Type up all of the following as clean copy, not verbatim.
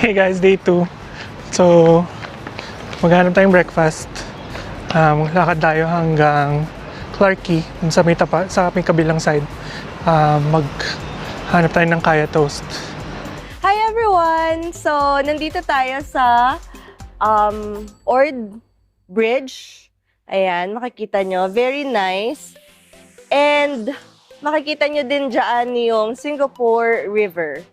Hey guys, day 2. So, maghanap tayong breakfast. Lakad tayo hanggang Clarke Quay, sa may kabilang side. Maghanap tayo ng Kaya Toast. Hi everyone! So, nandito tayo sa Ord Bridge. Ayan, makikita nyo. Very nice. And makikita nyo din dyan yung Singapore River.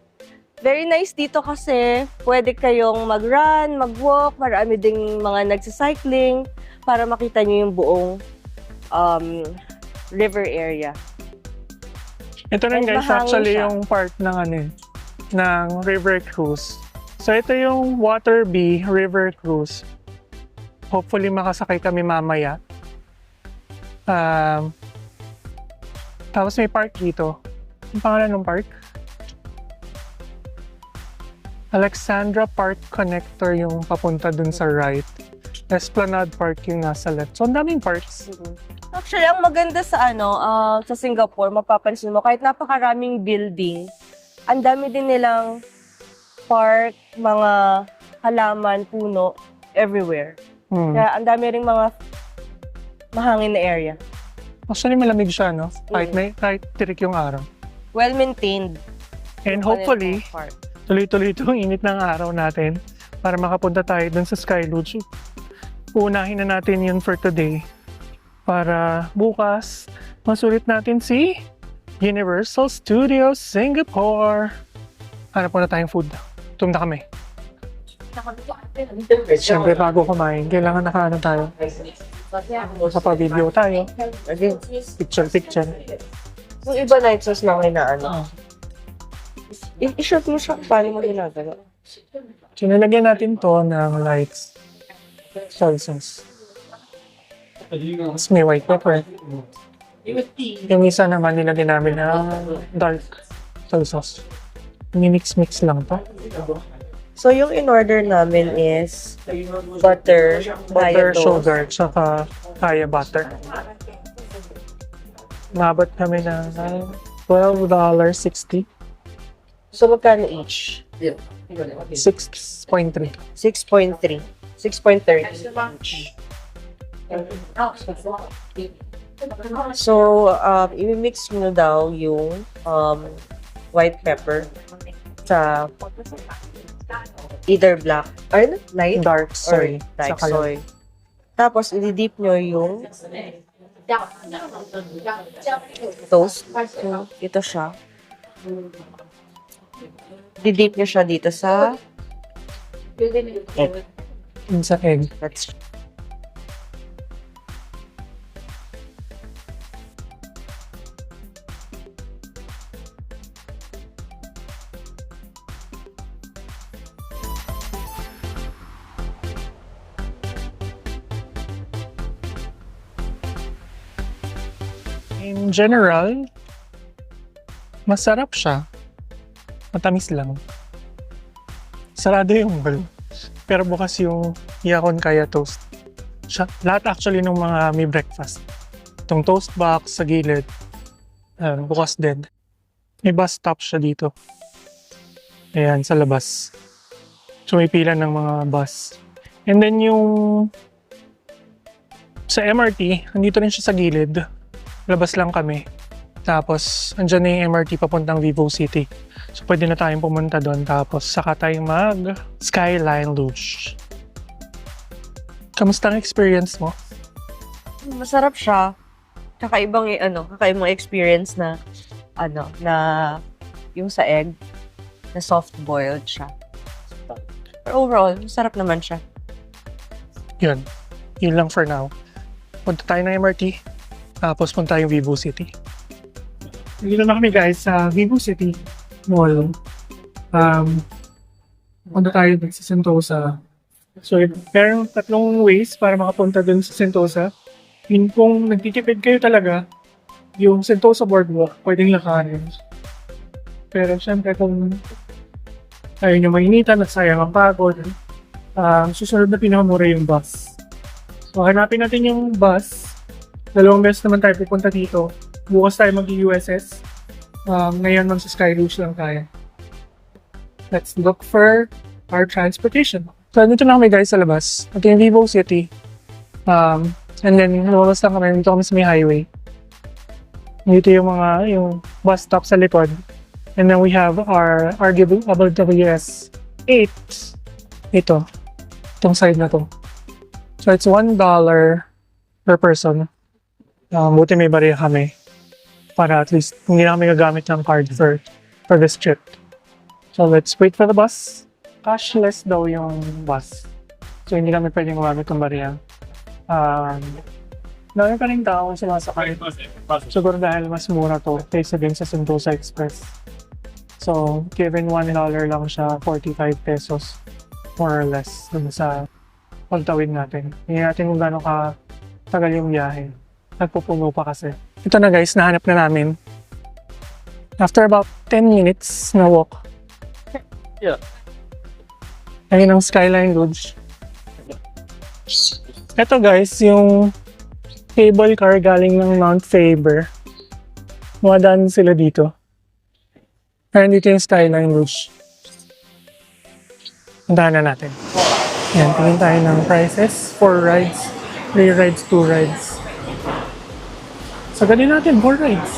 Very nice dito kasi pwede kayong mag-run, mag-walk, marami ding mga nagsicycling para makita nyo yung buong river area. Ito rin And guys, mahangin actually siya. yung part ng river cruise. So ito yung Water Bee River Cruise. Hopefully makasakay kami mamaya. Tapos may park dito. Ang pangalan ng park? Alexandra Park Connector yung papunta dun sa right. Esplanade Park yung nasa left. So, ang daming parks. Actually, ang maganda sa sa Singapore, mapapansin mo, kahit napakaraming building, ang dami din nilang park, mga halaman, puno, everywhere. Kaya ang dami ring mga mahangin na area. Actually, malamig siya, no? Kahit tirik yung araw. Well-maintained. And Yung hopefully, kanilang park. tuloy-tuloy itong init ng araw natin para makapunta tayo dun sa Sky Lodge. Uunahin na natin yun for today para bukas masulit natin si Universal Studios Singapore. Hanap muna tayong food. Tum na kami. Siyempre bago kumain, kailangan nakaano tayo. Kapag-video tayo. Again, Picture. yung iba night sauce na inaano. I-short mo siya kung paano mo ginagawa. Sinalagyan natin to ng lights. Soy sauce. Tapos may white pepper. Yung isa naman nilagyan namin ng dark soy sauce. Mix lang to. So, yung in-order namin is butter, Butter, toast. sugar, tsaka kaya butter. Umabot kami ng $12.60. So, magkano each? 6.3. 6.3. 6.30 each. So, i-mix mo daw yung white pepper sa either black or light Dark soy. or dark Saka soy. Tapos, i-dip nyo yung toast. Ito siya. Didip nyo siya dito sa egg. yun sa egg. That's In general, masarap siya. Matamis lang. Sarado yung mall. Pero bukas yung Yakon Kaya Toast. Lahat actually ng mga may breakfast. Itong toast box sa gilid. Bukas din. May bus stop siya dito. Ayan, sa labas. So may pila ng mga bus. And then yung sa MRT, nandito rin siya sa gilid. Labas lang kami. Tapos, andyan na yung MRT papuntang Vivo City. So, pwede na tayong pumunta doon. Tapos, saka tayong Skyline Lodge. Kamusta ang experience mo? masarap siya. Kakaibang experience na na yung sa egg na soft boiled siya. Pero overall, masarap naman siya. Yun. Yun lang for now. Punta tayo ng MRT. Tapos, punta tayong Vivo City. Dito na kami guys sa Vivo City Mall. Punta tayo sa Sentosa. So, meron tatlong ways para makapunta dun sa Sentosa. Yun kung nagtitipid kayo talaga, yung Sentosa Boardwalk, pwedeng lakarin. Pero syempre kung ayaw nyo mainitan at sayang ang pagod, susunod na pinakamura yung bus. So, hanapin natin yung bus. 2 beses naman tayo pupunta dito. Bukas tayo mag-USS. Ngayon mag-Sky Lodge lang tayo. Let's look for our transportation. So, dito na kami guys sa labas. Ito yung Vivo City. And then, lumabas lang kami. Dito kami sa may highway. Dito yung yung bus stop sa likod. And then we have our RWS 8. Ito. Itong side na to. So, it's $1 per person. Buti may bariya kami. Para at least hindi na kami gagamit ng card for this trip. So, let's wait for the bus. Cashless daw yung bus. So, hindi kami pwedeng gumamit ng bariya. Dami pa rin tao sumasakay. Siguro dahil mas mura to kaysa din sa Sentosa Express. So, given $1 lang siya, 45 pesos more or less dun sa pagtawid natin. Hindi natin kung gano'n tagal yung biyahe. Nagpupuno pa kasi. Ito na guys, nahanap na namin. After about 10 minutes na walk. Yeah. Ayun ang Skyline Lodge. Ito guys, yung cable car galing ng Mount Faber. Dumadaan sila dito. Ayun dito yung Skyline Lodge. Puntahan na natin. Yan, tingin tayo ng prices. 4 rides, 3 rides, 2 rides. Sagalin natin, 4 rides.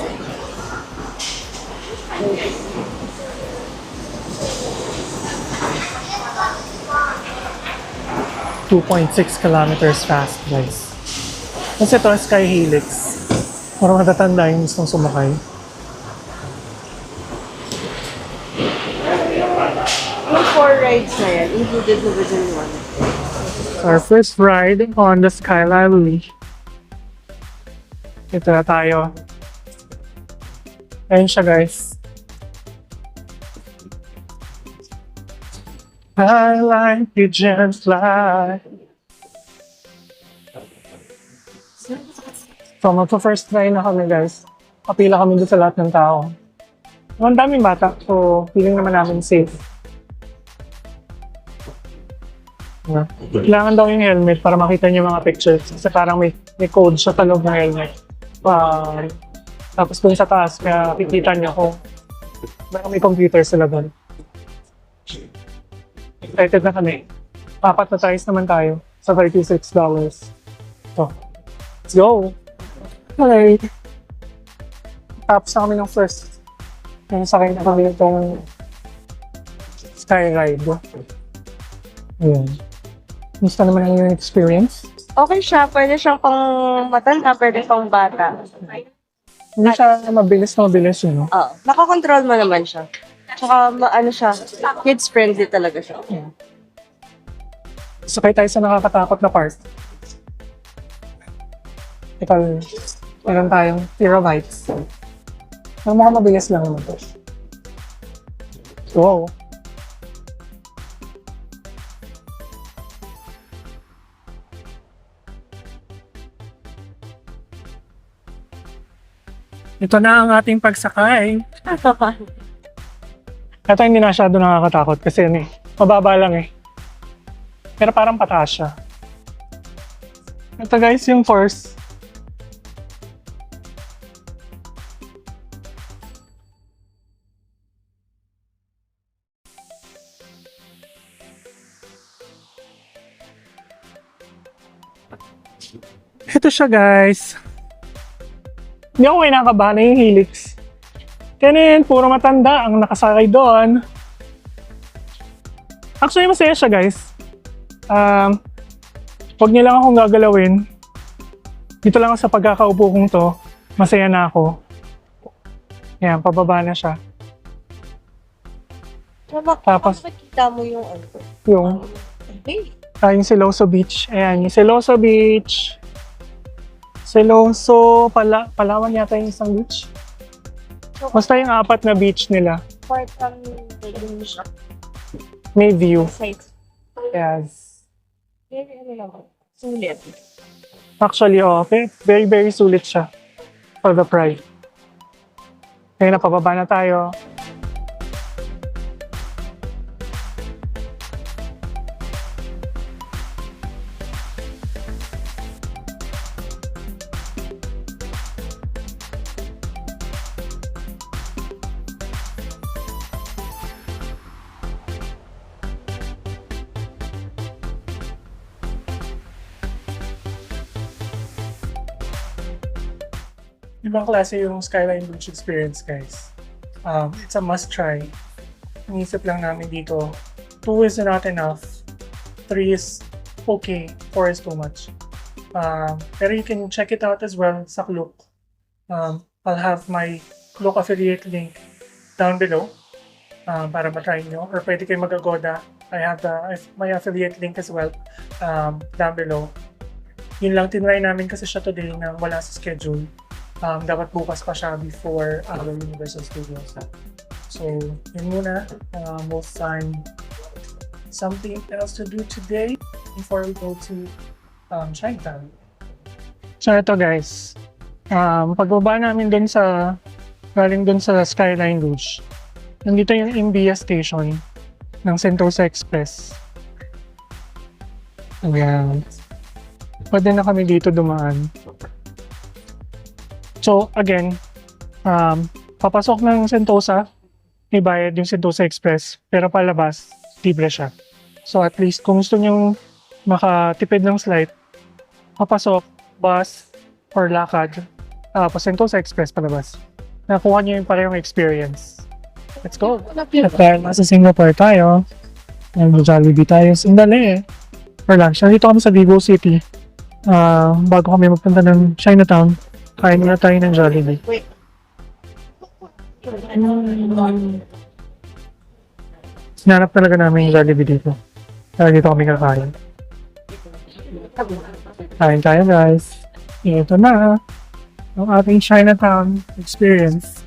.6 kilometers fast, guys. Kasi ito, Sky Helix. Parang matatanda yung gustong sumakay. Yung 4 rides na yan, included na ba dyan one? Our first ride on the Skyline Lodge. Ito na tayo. Ayun siya, guys. I like you just fly. So, magpa-first try na kami, guys. Kapila kami doon sa lahat ng tao. Ang daming bata, so feeling naman namin safe. Kailangan daw yung helmet para makita niyo mga pictures. Kasi parang may code sa talog ng helmet. Tapos dun sa taas, kaya kikita niyo kung may computer sila doon. Excited na kami. 4 na times naman tayo sa $36. So, let's go! Okay. Tapos na kami ng first. Yung sakay na kami itong Skyride. Ayan. Gusto naman ang yung experience? Okay siya, pwede siyang pang matanda, pwede pang bata. Hindi siya mabilis na mabilis, yun, no? Oo. Nakakontrol mo naman siya. Tsaka ano siya, kids friendly talaga siya. Sakay tayo sa nakakatakot na part. Ikaw, meron tayong fear of heights. Ang mga mabilis lang naman to. Wow. Ito na ang ating pagsakay. Ito hindi na masyado nakakatakot kasi mababa lang eh. Pero parang pataas siya. Ito guys yung force. Ito siya guys. Hindi ako kinakabahan na yung Helix. Kaya puro matanda ang nakasakay doon. Actually, masaya siya guys. Huwag niyo lang akong gagalawin. Dito lang ako sa pagkakaupo kong to. Masaya na ako. Yan, pababa na siya. Tapos, makikita mo yung ano. yung Okay. yung Siloso Beach. Ayan, yung Siloso Beach. Siloso, Palawan yata yung isang beach. Basta yung 4 na beach nila. Part from the shop. May view. Sites. Yes. Very ano lang. Sulit. Actually, okay. Very, very sulit siya. For the price. Kaya napababa na tayo. ibang klase yung Skyline Beach experience, guys. It's a must-try. Inisip lang namin dito, 2 is not enough, 3 is okay, 4 is too much. Pero you can check it out as well sa Klook. I'll have my Klook affiliate link down below para matry nyo. Or pwede kayo mag-Agoda. I have my affiliate link as well down below. Yun lang, tinry namin kasi siya today na wala sa schedule. Dapat bukas pa siya before our Universal Studios. So, yun muna. We'll find something else to do today before we go to Chinatown. So, ito guys. Pagbaba namin galing dun sa Skyline Rouge. Nandito yung Imbia Station ng Sentosa Express. Ayan. Pwede na kami dito dumaan. So, again, papasok ng Sentosa, may bayad yung Sentosa Express, pero palabas, libre siya. So, at least, kung gusto nyong makatipid ng slight, papasok, bus, or lakad, pa Sentosa Express palabas. Nakuha nyo yung parehong experience. Let's go! At dahil nasa Singapore tayo, Jollibee tayo, sandali for lunch. Nandito kami sa Vivo City. Bago kami magpunta ng Chinatown, kain muna tayo ng Jollibee. Sinanap talaga namin yung Jollibee dito. Kaya dito kami kakain. Kain tayo guys. Ito na ang ating Chinatown experience.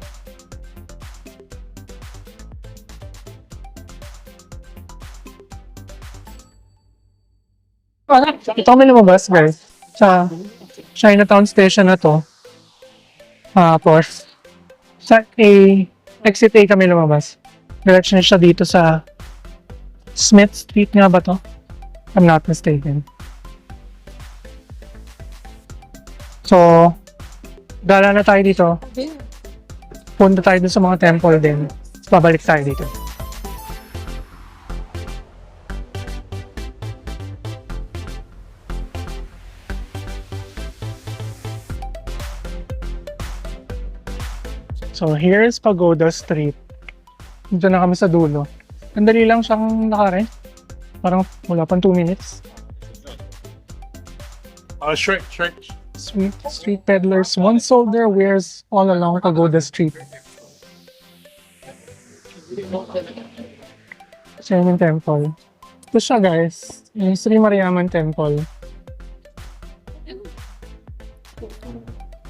Ito kami lumabas guys sa Chinatown station na to. Tapos sa exit A kami lumabas. Direction siya dito sa Smith Street nga ba to? I'm not mistaken. So, gala na tayo dito. Punta tayo dun sa mga temple din. Babalik tayo dito. So, here's Pagoda Street. Dito na kami sa dulo. Ang dali lang siyang lakarin. Parang wala pang 2 minutes. Shrek. Street peddlers once sold their wares all along Pagoda Street. So, yun yung temple. Ito siya guys. Yung Sri Mariamman Temple.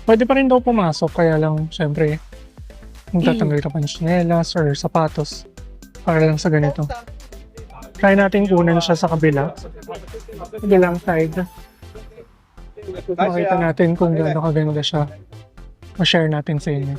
Pwede pa rin daw pumasok, kaya lang syempre magtatanggal ka pa ng tsinelas or sapatos para lang sa ganito. Try natin kunan siya sa kabilang side. Makita natin kung gaano kaganda siya. Ma-share natin sa inyo.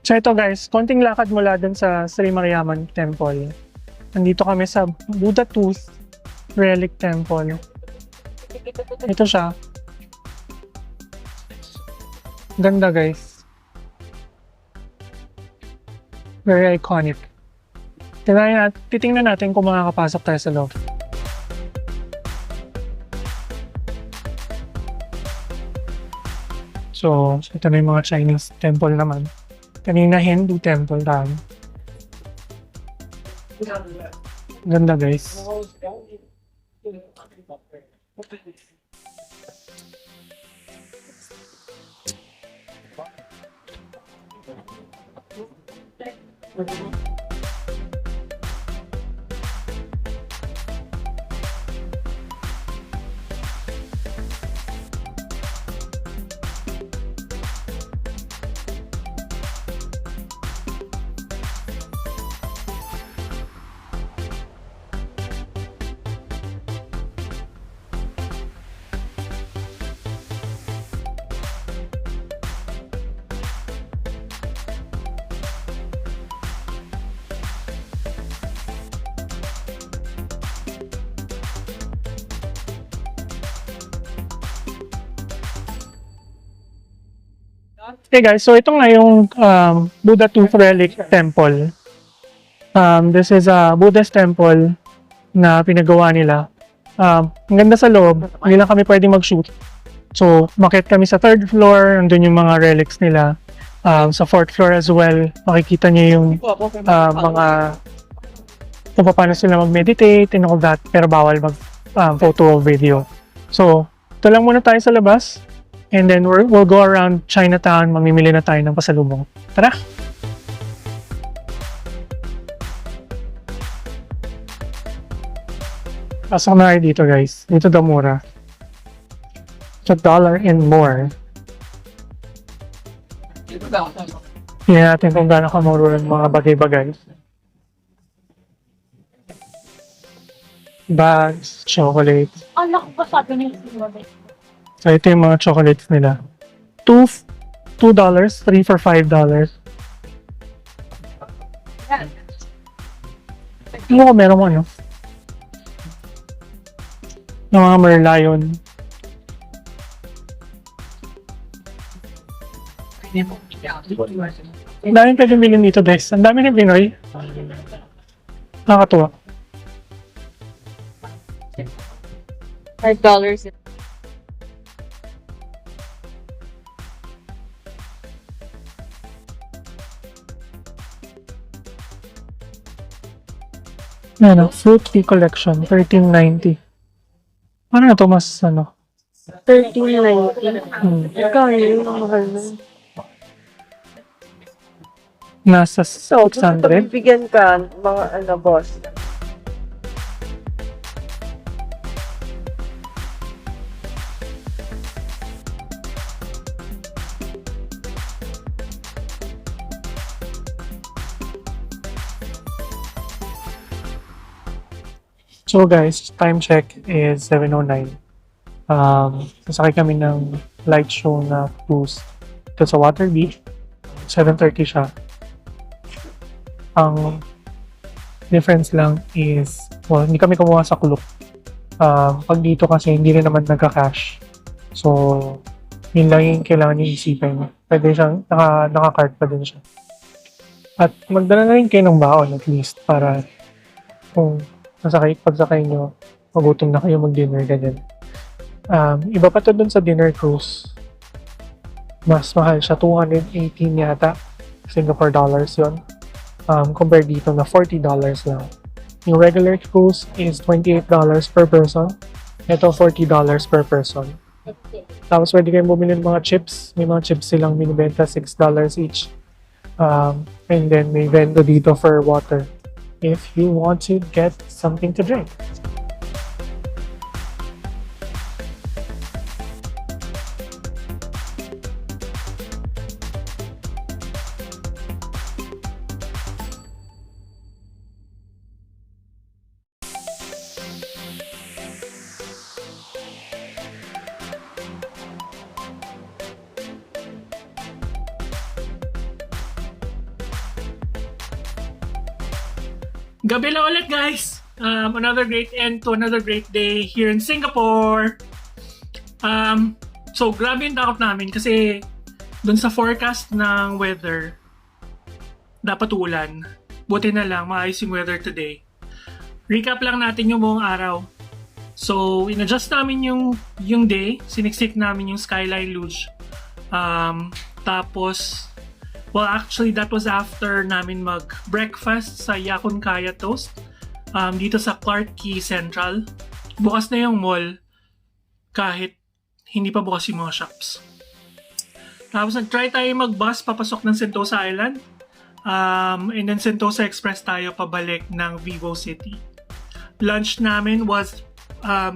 So ito guys, konting lakad mula dun sa Sri Mariamman Temple. Nandito kami sa Buddha Tooth Relic Temple. Ito siya. Ganda guys. Very iconic. Titingnan natin kung makakapasok tayo sa loob. So, ito na yung mga Chinese temple naman. Kanina Hindu temple tayo. Ganda guys. Okay guys, so ito nga yung Buddha Tooth Relic Temple. This is a Buddhist temple na pinagawa nila. Ang ganda sa loob, hindi lang kami pwedeng mag-shoot. So, makit kami sa 3rd floor, andun yung mga relics nila. Sa 4th floor as well, makikita niyo yung mga kung paano sila mag-meditate and all that, pero bawal mag-photo o video. So, ito lang muna tayo sa labas. And then we'll go around Chinatown, mamimili na tayo ng pasalubong. Tara! Pasok na kayo dito guys. Dito daw mura. It's $1 and more. Tingnan natin kung gaano kamura ng mga bagay-bagay. Bags, chocolates. Anak ko pa sabi niya. So, ito yung mga chocolates nila. $2, $3 for $5. Ano ko meron mo ano? Yung mga Merlion. Ang daming pwedeng bilhin dito guys. Ang dami ng Pinoy. Nakakatuwa. $5. Ano, Fruit Tea Collection, $13.90. Ano na to mas ano? $13.90. Ikaw yun, mahal na. Nasa So, 600. bibigyan ka mga boss. So guys, time check is 7:09. Sasakay kami ng light show na cruise ito sa Water Beach. 7:30 siya. Ang difference lang is, well, hindi kami kumuha sa Klook. Pag dito kasi hindi rin naman nagka-cash. So, yun lang yung kailangan niyo isipin. Pwede siyang, naka-card pa din siya. At magdala na rin kayo ng baon at least para kung pagsakay nyo, magutom na kayo mag-dinner, ganyan. Iba pa to dun sa dinner cruise. Mas mahal siya, 218 yata. Singapore dollars yun. Compared dito na $40 lang. Yung regular cruise is $28 per person. Ito, $40 per person. Tapos pwede kayong bumili ng mga chips. May mga chips silang binibenta, $6 each. And then may vendo dito for water if you want to get something to drink. Gabi na ulit guys! Another great end to another great day here in Singapore. So grabe yung takot namin kasi dun sa forecast ng weather, dapat ulan. Buti na lang, maayos yung weather today. Recap lang natin yung buong araw. So, in-adjust namin yung day. Siniksik namin yung Skyline Luge. Tapos, well, actually, that was after namin mag-breakfast sa Yakun Kaya Toast dito sa Clarke Quay Central. Bukas na yung mall kahit hindi pa bukas yung mga shops. Tapos, nag-try tayo mag-bus papasok ng Sentosa Island. And then Sentosa Express tayo pabalik ng Vivo City. Lunch namin was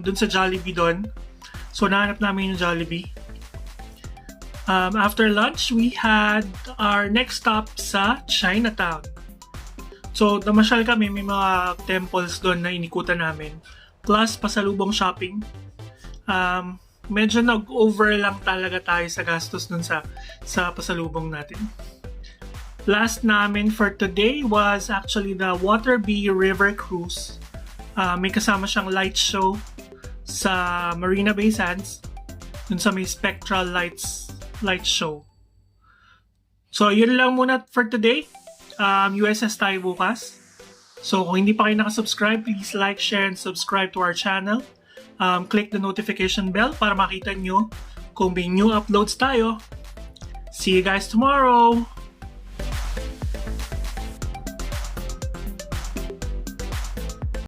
dun sa Jollibee dun. So, nahanap namin yung Jollibee. After lunch, we had our next stop sa Chinatown. So, namasyal kami, may mga temples doon na inikutan namin. Plus, pasalubong shopping. Medyo nag-over lang talaga tayo sa gastos dun sa pasalubong natin. Last namin for today was actually the Waterbee River Cruise. May kasama siyang light show sa Marina Bay Sands. Dun sa may spectral light show. So, yun lang muna for today. USS tayo bukas. So, kung hindi pa kayo nakasubscribe, please like, share, and subscribe to our channel. Click the notification bell para makita nyo kung may new uploads tayo. See you guys tomorrow!